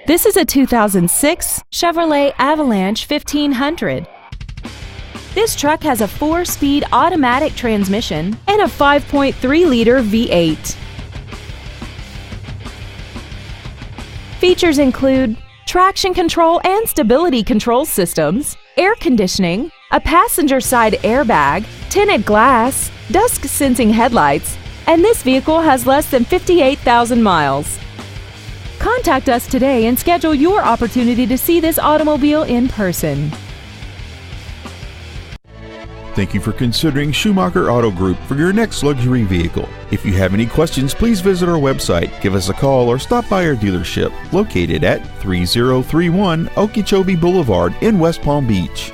This is a 2006 Chevrolet Avalanche 1500. This truck has a 4-speed automatic transmission and a 5.3-liter V8. Features include traction control and stability control systems, air conditioning, a passenger side airbag, tinted glass, dusk sensing headlights, and this vehicle has less than 58,000 miles. Contact us today and schedule your opportunity to see this automobile in person. Thank you for considering Schumacher Auto Group for your next luxury vehicle. If you have any questions, please visit our website, give us a call, or stop by our dealership located at 3031 Okeechobee Boulevard in West Palm Beach.